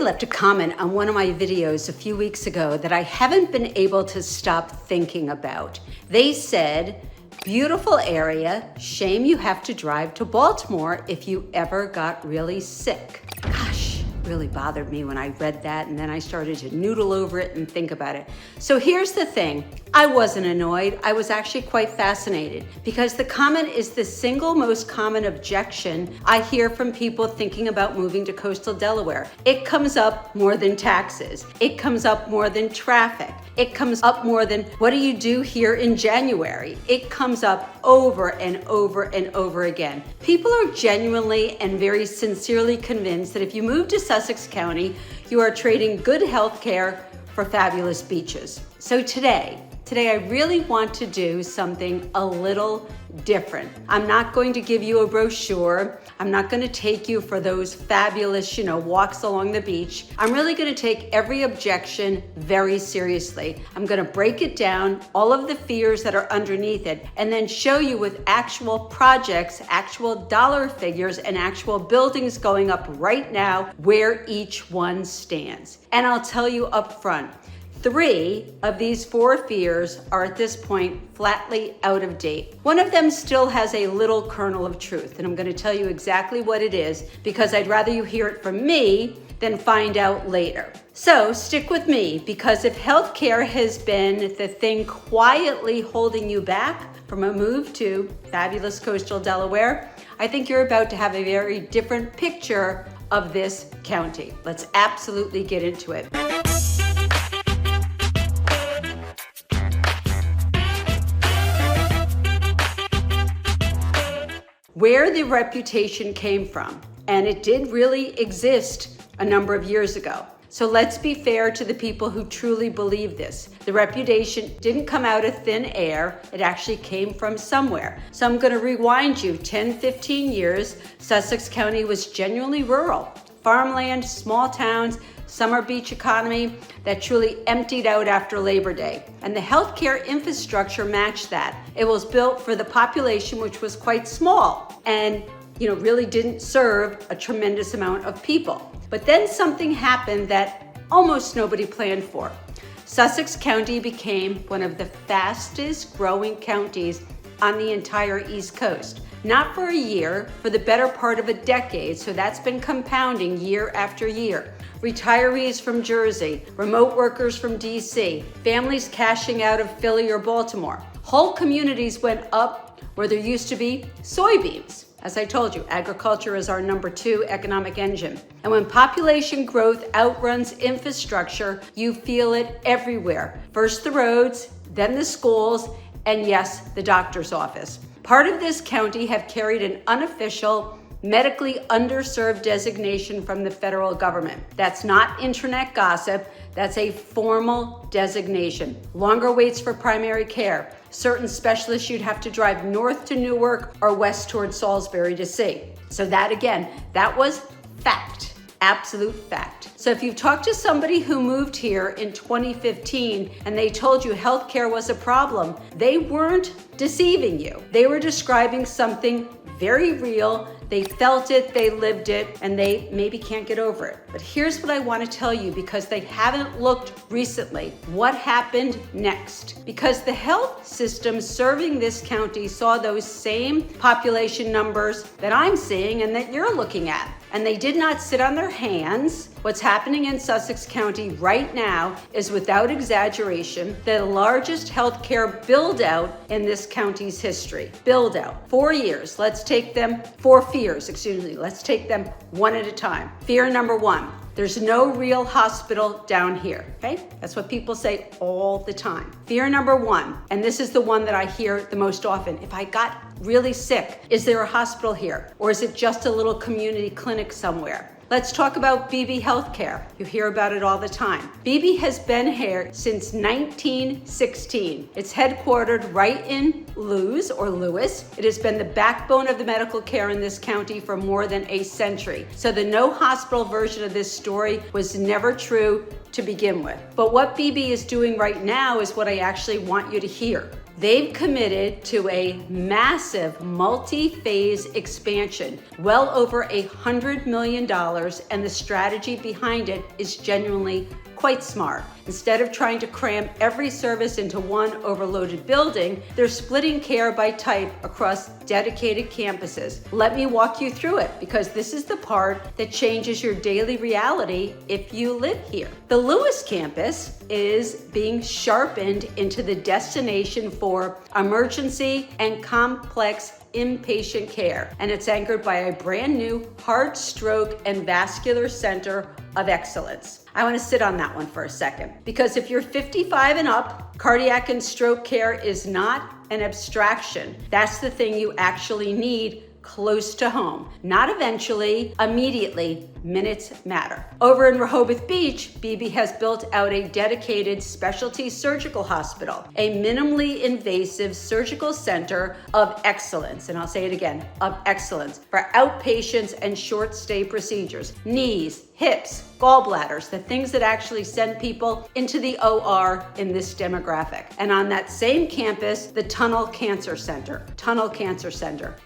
left a comment on one of my videos a few weeks ago that I haven't been able to stop thinking about. They said, beautiful area, shame you have to drive to Baltimore if you ever got really sick. Gosh, it really bothered me when I read that, and then I started to noodle over it and think about it. So here's the thing, I wasn't annoyed, I was actually quite fascinated because the comment is the single most common objection I hear from people thinking about moving to Coastal Delaware. It comes up more than taxes. It comes up more than traffic. It comes up more than, what do you do here in January? It comes up over and over and over again. People are genuinely and very sincerely convinced that if you move to Sussex County, you are trading good health care for fabulous beaches. So today I really want to do something a little different. I'm not going to give you a brochure. I'm not going to take you for those fabulous, walks along the beach. I'm really going to take every objection very seriously. I'm going to break it down, all of the fears that are underneath it, and then show you with actual projects, actual dollar figures, and actual buildings going up right now where each one stands. And I'll tell you up front, 3 of these 4 fears are at this point flatly out of date. One of them still has a little kernel of truth, and I'm going to tell you exactly what it is because I'd rather you hear it from me than find out later. So stick with me, because if healthcare has been the thing quietly holding you back from a move to fabulous Coastal Delaware, I think you're about to have a very different picture of this county. Let's absolutely get into it. Where the reputation came from, and it did really exist a number of years ago. So let's be fair to the people who truly believe this. The reputation didn't come out of thin air, it actually came from somewhere. So I'm gonna rewind you 10, 15 years. Sussex County was genuinely rural. Farmland, small towns, summer beach economy that truly emptied out after Labor Day. And the healthcare infrastructure matched that. It was built for the population, which was quite small and really didn't serve a tremendous amount of people. But then something happened that almost nobody planned for. Sussex County became one of the fastest growing counties on the entire East Coast. Not for a year, for the better part of a decade, so that's been compounding year after year. Retirees from Jersey, remote workers from DC, families cashing out of Philly or Baltimore. Whole communities went up where there used to be soybeans. As I told you, agriculture is our number 2 economic engine. And when population growth outruns infrastructure, you feel it everywhere. First the roads, then the schools, and yes, the doctor's office. Part of this county have carried an unofficial medically underserved designation from the federal government. That's not internet gossip, that's a formal designation. Longer waits for primary care. Certain specialists you'd have to drive north to Newark or west towards Salisbury to see. So that was fact. Absolute fact. So if you've talked to somebody who moved here in 2015 and they told you healthcare was a problem, they weren't deceiving you. They were describing something very real. They felt it, they lived it, and they maybe can't get over it. But here's what I want to tell you, because they haven't looked recently. What happened next? Because the health system serving this county saw those same population numbers that I'm seeing and that you're looking at. And they did not sit on their hands. What's happening in Sussex County right now is, without exaggeration, the largest healthcare build out in this county's history. Build out. 4 years. Let's take them, 4 fears, let's take them one at a time. Fear number 1. There's no real hospital down here, okay? That's what people say all the time. Fear number 1, and this is the one that I hear the most often. If I got really sick, is there a hospital here? Or is it just a little community clinic somewhere? Let's talk about Beebe Healthcare. You hear about it all the time. Beebe has been here since 1916. It's headquartered right in Lewes or Lewes. It has been the backbone of the medical care in this county for more than a century. So the no hospital version of this story was never true to begin with. But what Beebe is doing right now is what I actually want you to hear. They've committed to a massive multi-phase expansion, well over $100 million, and the strategy behind it is genuinely quite smart. Instead of trying to cram every service into one overloaded building, they're splitting care by type across dedicated campuses. Let me walk you through it, because this is the part that changes your daily reality if you live here. The Lewes campus is being sharpened into the destination for emergency and complex inpatient care, and it's anchored by a brand new heart, stroke, and vascular center of excellence. I want to sit on that one for a second, because if you're 55 and up, cardiac and stroke care is not an abstraction. That's the thing you actually need close to home, not eventually, immediately. Minutes matter. Over in Rehoboth Beach, Beebe has built out a dedicated specialty surgical hospital, a minimally invasive surgical center of excellence, and I'll say it again, of excellence, for outpatients and short stay procedures, knees, hips, gallbladders, the things that actually send people into the OR in this demographic. And on that same campus, the Tunnel Cancer Center.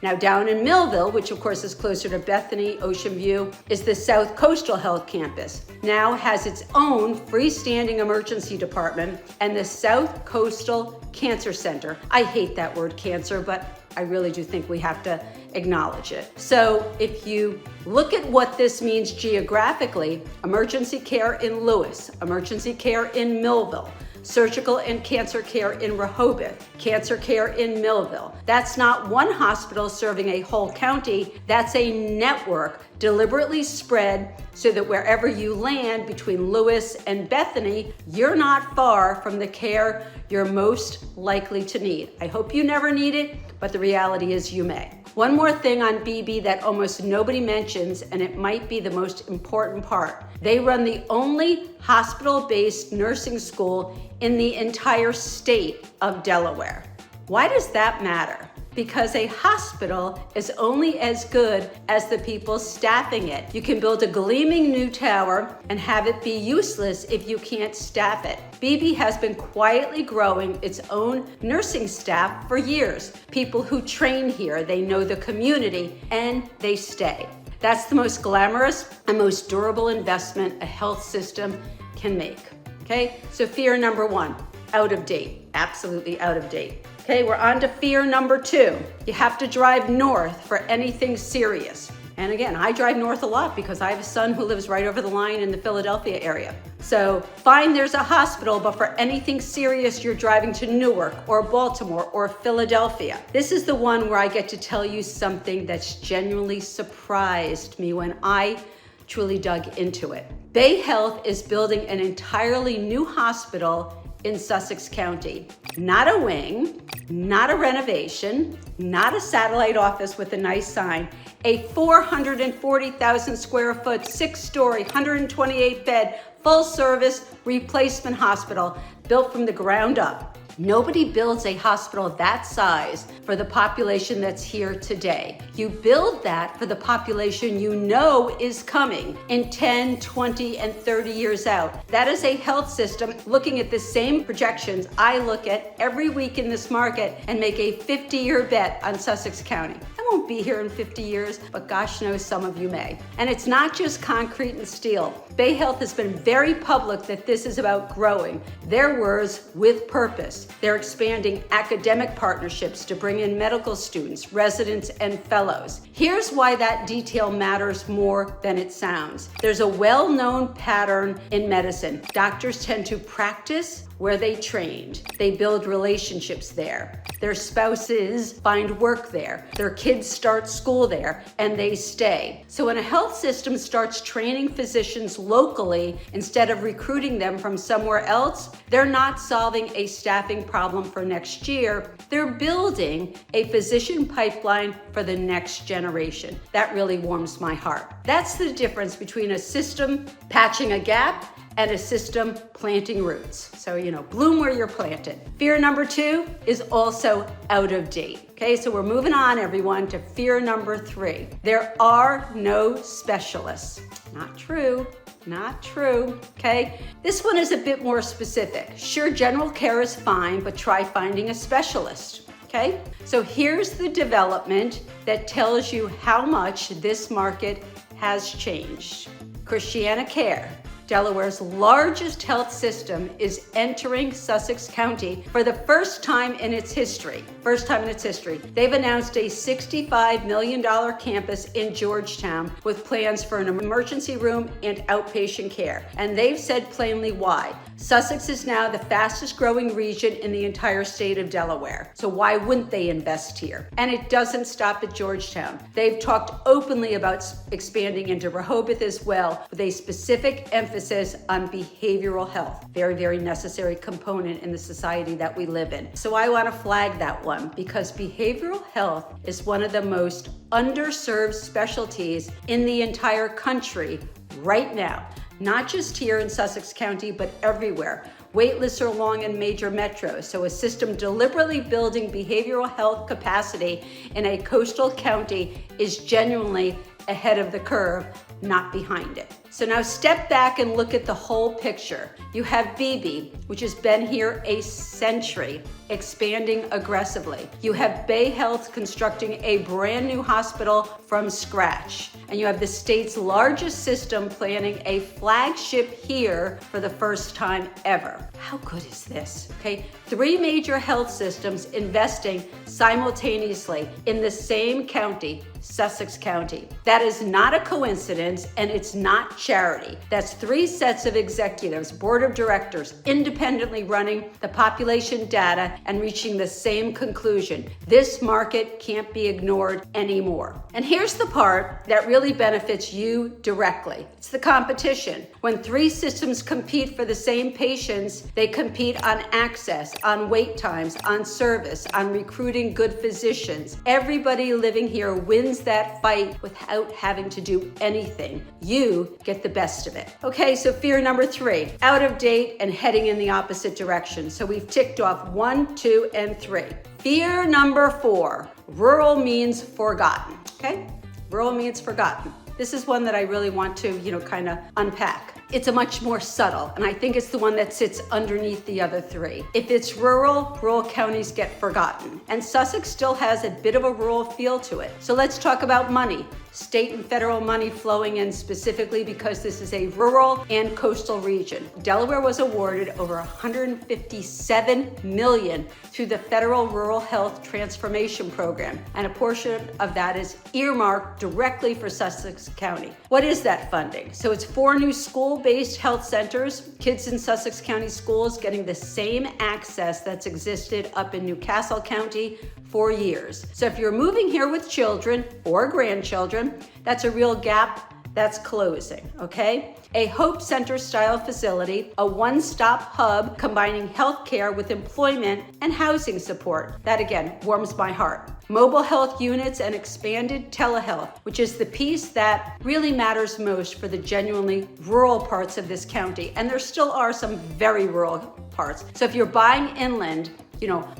Now down in Millville, which of course is closer to Bethany, Ocean View, is the South Coastal Health Campus. Now has its own freestanding emergency department and the South Coastal Cancer Center. I hate that word cancer, but I really do think we have to acknowledge it. So if you look at what this means geographically, emergency care in Lewes, emergency care in Millville, surgical and cancer care in Rehoboth, cancer care in Millville. That's not one hospital serving a whole county, that's a network deliberately spread so that wherever you land between Lewes and Bethany, you're not far from the care you're most likely to need. I hope you never need it, but the reality is you may. One more thing on Beebe that almost nobody mentions, and it might be the most important part. They run the only hospital-based nursing school in the entire state of Delaware. Why does that matter? Because a hospital is only as good as the people staffing it. You can build a gleaming new tower and have it be useless if you can't staff it. Beebe has been quietly growing its own nursing staff for years. People who train here, they know the community, and they stay. That's the most glamorous and most durable investment a health system can make. Okay, so fear number one, out of date, absolutely out of date. Okay, we're on to fear number two. You have to drive north for anything serious. And again, I drive north a lot because I have a son who lives right over the line in the Philadelphia area. So fine, there's a hospital, but for anything serious, you're driving to Newark or Baltimore or Philadelphia. This is the one where I get to tell you something that's genuinely surprised me when I truly dug into it. Bayhealth is building an entirely new hospital in Sussex County. Not a wing, not a renovation, not a satellite office with a nice sign, a 440,000 square foot, 6-story, 128 bed, full service replacement hospital built from the ground up. Nobody builds a hospital that size for the population that's here today. You build that for the population you know is coming in 10, 20, and 30 years out. That is a health system looking at the same projections I look at every week in this market and make a 50-year bet on Sussex County. I won't be here in 50 years, but gosh knows some of you may. And it's not just concrete and steel. Bayhealth has been very public that this is about growing. Their words, with purpose. They're expanding academic partnerships to bring in medical students, residents, and fellows. Here's why that detail matters more than it sounds. There's a well-known pattern in medicine. Doctors tend to practice where they trained. They build relationships there. Their spouses find work there. Their kids start school there, and they stay. So when a health system starts training physicians locally instead of recruiting them from somewhere else, they're not solving a staffing problem for next year. They're building a physician pipeline for the next generation. That really warms my heart. That's the difference between a system patching a gap and a system planting roots. So, bloom where you're planted. Fear number two is also out of date. Okay, so we're moving on, everyone, to fear number three. There are no specialists. Not true. Not true, okay? This one is a bit more specific. Sure, general care is fine, but try finding a specialist, okay? So here's the development that tells you how much this market has changed. ChristianaCare, Delaware's largest health system, is entering Sussex County for the first time in its history. They've announced a $65 million campus in Georgetown with plans for an emergency room and outpatient care. And they've said plainly why. Sussex is now the fastest growing region in the entire state of Delaware. So why wouldn't they invest here? And it doesn't stop at Georgetown. They've talked openly about expanding into Rehoboth as well, with a specific emphasis on behavioral health. Very, very necessary component in the society that we live in. So I want to flag that one because behavioral health is one of the most underserved specialties in the entire country right now. Not just here in Sussex County, but everywhere. Wait lists are long in major metros, so a system deliberately building behavioral health capacity in a coastal county is genuinely ahead of the curve, not behind it. So now step back and look at the whole picture. You have Beebe, which has been here a century, expanding aggressively. You have Bayhealth constructing a brand new hospital from scratch. And you have the state's largest system planning a flagship here for the first time ever. How good is this? Okay, 3 major health systems investing simultaneously in the same county, Sussex County. That is not a coincidence, and it's not charity. That's 3 sets of executives, board of directors, independently running the population data and reaching the same conclusion. This market can't be ignored anymore. And here's the part that really benefits you directly. It's the competition. When 3 systems compete for the same patients, they compete on access, on wait times, on service, on recruiting good physicians. Everybody living here wins that fight without having to do anything. You get the best of it. Okay, so fear number 3, out of date and heading in the opposite direction. So we've ticked off 1, 2, and 3. Fear number 4, rural means forgotten. Okay, rural means forgotten. This is one that I really want to, kind of unpack. It's a much more subtle, and I think it's the one that sits underneath the other 3. If it's rural counties get forgotten. And Sussex still has a bit of a rural feel to it. So let's talk about money. State and federal money flowing in specifically because this is a rural and coastal region. Delaware was awarded over $157 million through the Federal Rural Health Transformation Program, and a portion of that is earmarked directly for Sussex County. What is that funding? So it's 4 new school-based health centers, kids in Sussex County schools getting the same access that's existed up in Newcastle County for years. So if you're moving here with children or grandchildren, that's a real gap that's closing, okay? A Hope Center style facility, a one-stop hub combining healthcare with employment and housing support. That again warms my heart. Mobile health units and expanded telehealth, which is the piece that really matters most for the genuinely rural parts of this county. And there still are some very rural parts. So if you're buying inland,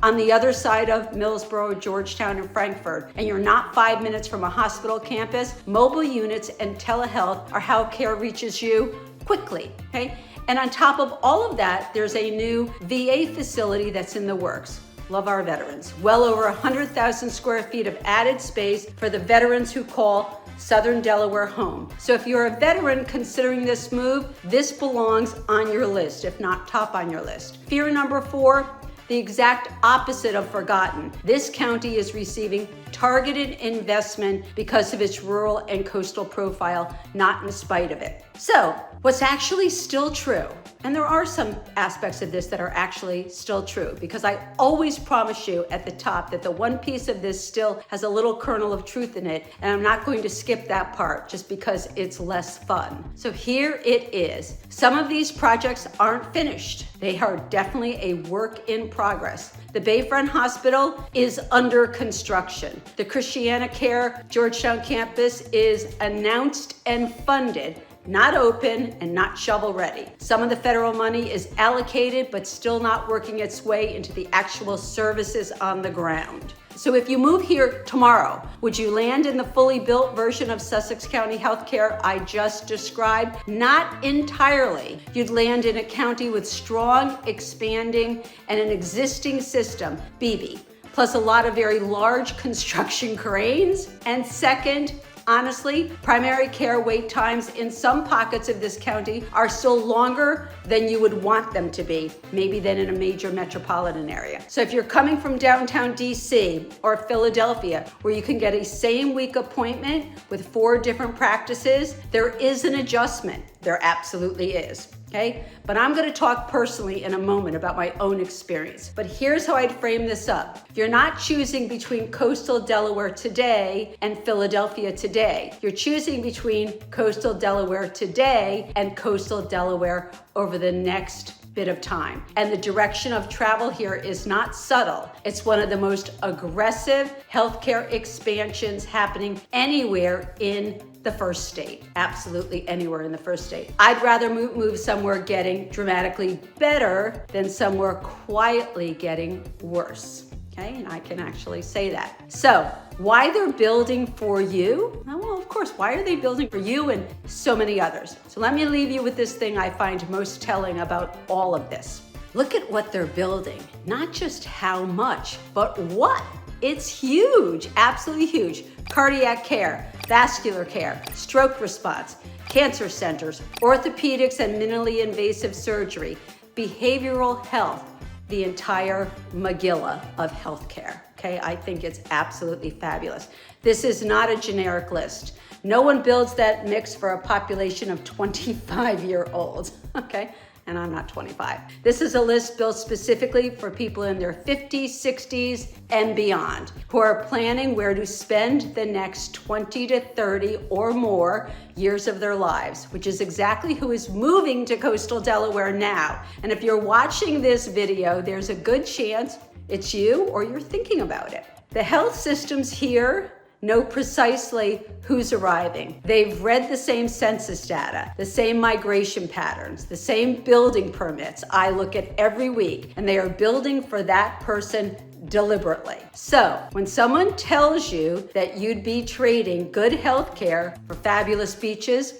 on the other side of Millsboro, Georgetown, and Frankfort, and you're not 5 minutes from a hospital campus, mobile units and telehealth are how care reaches you quickly, okay? And on top of all of that, there's a new VA facility that's in the works. Love our veterans. Well over 100,000 square feet of added space for the veterans who call Southern Delaware home. So if you're a veteran considering this move, this belongs on your list, if not top on your list. Fear number 4, the exact opposite of forgotten. This county is receiving targeted investment because of its rural and coastal profile, not in spite of it. So, what's actually still true, and there are some aspects of this that are actually still true, because I always promise you at the top that the one piece of this still has a little kernel of truth in it, and I'm not going to skip that part just because it's less fun. So here it is. Some of these projects aren't finished. They are definitely a work in progress. The Bayfront Hospital is under construction. The ChristianaCare Georgetown campus is announced and funded, not open, and not shovel ready. Some of the federal money is allocated, but still not working its way into the actual services on the ground. So if you move here tomorrow, would you land in the fully built version of Sussex County healthcare I just described? Not entirely. You'd land in a county with strong, expanding, and an existing system, Beebe, plus a lot of very large construction cranes. And second, honestly, primary care wait times in some pockets of this county are still longer than you would want them to be, maybe than in a major metropolitan area. So if you're coming from downtown DC or Philadelphia, where you can get a same week appointment with 4 different practices, there is an adjustment. There absolutely is. Okay, but I'm going to talk personally in a moment about my own experience. But here's how I'd frame this up. You're not choosing between Coastal Delaware today and Philadelphia today. You're choosing between Coastal Delaware today and Coastal Delaware over the next bit of time. And the direction of travel here is not subtle. It's one of the most aggressive healthcare expansions happening anywhere in the first state, absolutely anywhere in the first state. I'd rather move somewhere getting dramatically better than somewhere quietly getting worse. Okay, and I can actually say that. So, why they're building for you? Well, of course, why are they building for you and so many others? So let me leave you with this thing I find most telling about all of this. Look at what they're building, not just how much, but what. It's huge, absolutely huge. Cardiac care, vascular care, stroke response, cancer centers, orthopedics and minimally invasive surgery, behavioral health, the entire Megillah of healthcare. Okay, I think it's absolutely fabulous. This is not a generic list. No one builds that mix for a population of 25-year-olds, okay? And I'm not 25. This is a list built specifically for people in their 50s, 60s, and beyond, who are planning where to spend the next 20 to 30 or more years of their lives, which is exactly who is moving to Coastal Delaware now. And if you're watching this video, there's a good chance it's you or you're thinking about it. The health systems here know precisely who's arriving. They've read the same census data, the same migration patterns, the same building permits I look at every week, and they are building for that person deliberately. So when someone tells you that you'd be trading good health care for fabulous beaches,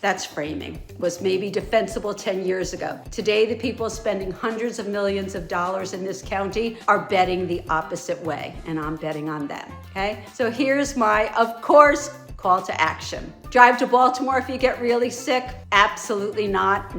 that's framing. Was maybe defensible 10 years ago. Today, the people spending hundreds of millions of dollars in this county are betting the opposite way, and I'm betting on them, okay? So here's my, of course, call to action. Drive to Baltimore if you get really sick? Absolutely not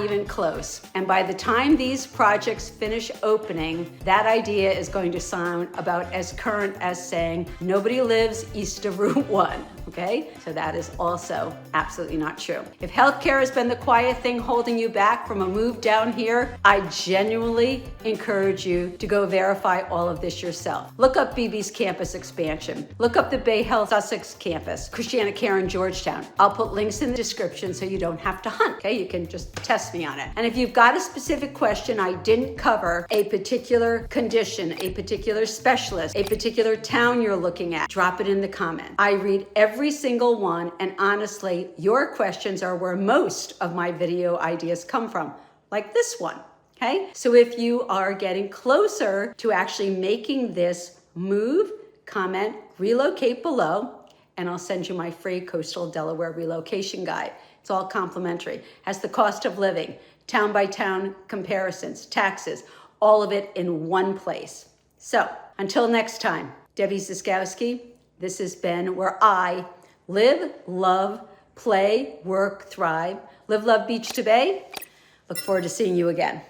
even close. And by the time these projects finish opening, that idea is going to sound about as current as saying, nobody lives east of Route 1, okay? So that is also absolutely not true. If healthcare has been the quiet thing holding you back from a move down here, I genuinely encourage you to go verify all of this yourself. Look up Beebe's campus expansion. Look up the Bayhealth Sussex campus, ChristianaCare in Georgetown. I'll put links in the description so you don't have to hunt, okay? You can just test me on it. And if you've got a specific question I didn't cover, a particular condition, a particular specialist, a particular town you're looking at, drop it in the comment. I read every single one, and honestly, your questions are where most of my video ideas come from, like this one, okay? So if you are getting closer to actually making this move, comment, relocate below, and I'll send you my free Coastal Delaware relocation guide. It's all complimentary. Has the cost of living, town by town comparisons, taxes, all of it in one place. So until next time, Debbie Ziskowski, this has been where I live, love, play, work, thrive. Live, love, beach to bay. Look forward to seeing you again.